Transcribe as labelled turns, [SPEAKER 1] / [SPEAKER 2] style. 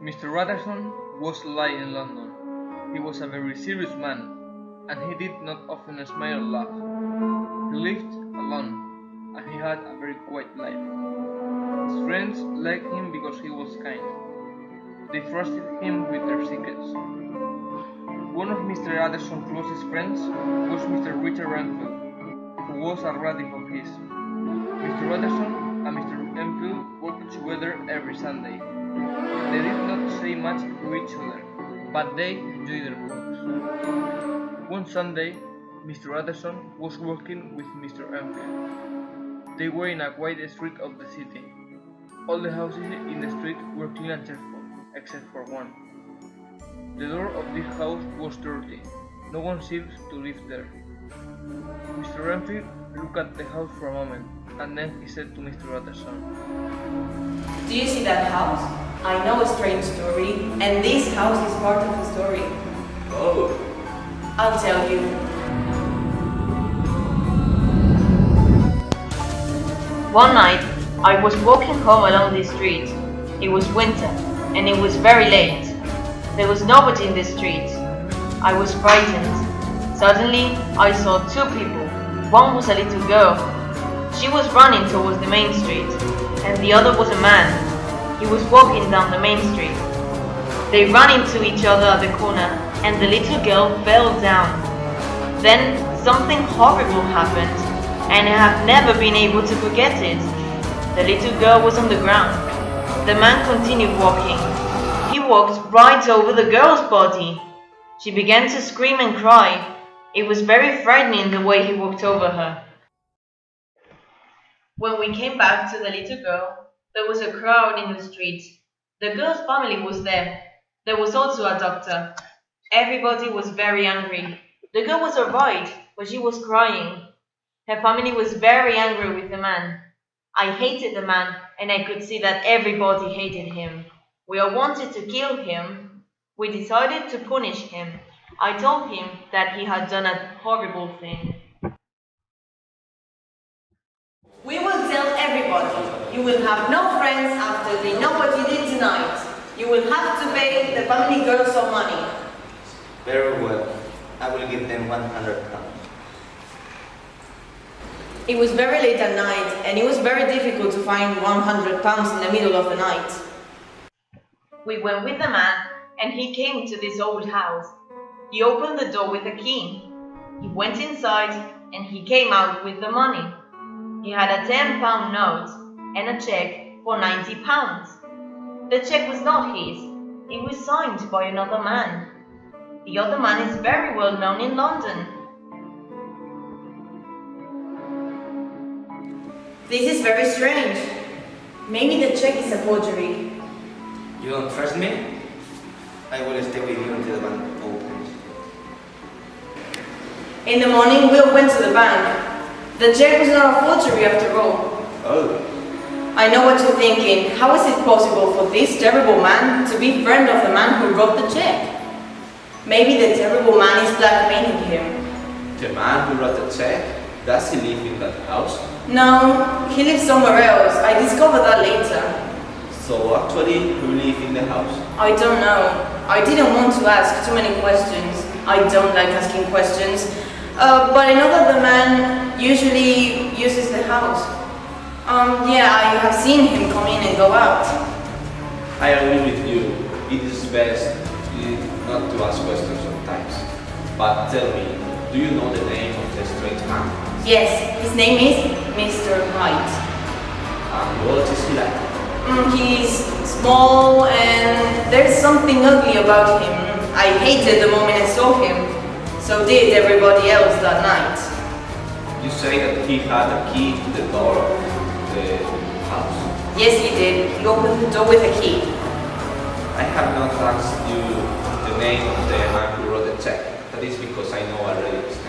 [SPEAKER 1] Mr. Utterson was alive in London. He was a very serious man, and he did not often smile or laugh. He lived alone, and he had a very quiet life. His friends liked him because he was kind. They trusted him with their secrets. One of Mr. Utterson's closest friends was Mr. Richard Enfield, who was a relative of his. Mr. Utterson and Mr. Enfield worked together every Sunday. They did not say much to each other, but they enjoyed their works. One Sunday, Mr. Utterson was working with Mr. Enfield. They were in a quiet street of the city. All the houses in the street were clean and cheerful, except for one. The door of this house was dirty. No one seemed to live there. Mr. Enfield looked at the house for a moment, and then he said to Mr. Utterson,
[SPEAKER 2] "Do you see that house? I know a strange story, and this house is part of the story."
[SPEAKER 3] "Oh."
[SPEAKER 2] "I'll tell you." One night, I was walking home along this street. It was winter, and it was very late. There was nobody in the street. I was frightened. Suddenly, I saw two people. One was a little girl. She was running towards the main street, and the other was a man. He was walking down the main street. They ran into each other at the corner, and the little girl fell down. Then something horrible happened, and I have never been able to forget it. The little girl was on the ground. The man continued walking. He walked right over the girl's body. She began to scream and cry. It was very frightening the way he walked over her. When we came back to the little girl, there was a crowd in the street. The girl's family was there. There was also a doctor. Everybody was very angry. The girl was alright, but she was crying. Her family was very angry with the man. I hated the man, and I could see that everybody hated him. We all wanted to kill him. We decided to punish him. I told him that he had done a horrible thing. We will tell everybody. You will have no friends after they know what you did tonight. You will have to pay the family girl some money.
[SPEAKER 3] Very well. I will give them 100 pounds.
[SPEAKER 2] It was very late at night, and it was very difficult to find 100 pounds in the middle of the night. We went with the man, and he came to this old house. He opened the door with a key. He went inside, and he came out with the money. He had a 10-pound note and a cheque for 90 pounds. The cheque was not his. It was signed by another man. The other man is very well known in London. This is very strange. Maybe the cheque is a forgery.
[SPEAKER 3] You don't trust me? I will stay with you until the bank opens.
[SPEAKER 2] In the morning, we all went to the bank. The cheque was not a forgery after all.
[SPEAKER 3] Oh.
[SPEAKER 2] I know what you're thinking. How is it possible for this terrible man to be friend of the man who wrote the cheque? Maybe the terrible man is blackmailing him.
[SPEAKER 3] The man who wrote the check, does he live in that house?
[SPEAKER 2] No, he lives somewhere else. I discovered that later.
[SPEAKER 3] So actually, who live in the house?
[SPEAKER 2] I don't know. I didn't want to ask too many questions. I don't like asking questions. But I know that the man usually uses the house. Yeah, I have seen him come in and go out.
[SPEAKER 3] I agree with you. It is best not to ask questions sometimes. But tell me, do you know the name of the strange man?
[SPEAKER 2] Yes, his name is Mr. Hyde.
[SPEAKER 3] And what is he like?
[SPEAKER 2] He's small and there's something ugly about him. I hated the moment I saw him. So did everybody else that night.
[SPEAKER 3] You say that he had a key to the door of the house?
[SPEAKER 2] Yes, he did. He opened the door with a key.
[SPEAKER 3] I have not asked you the name of the man who wrote the check. That is because I know already his name.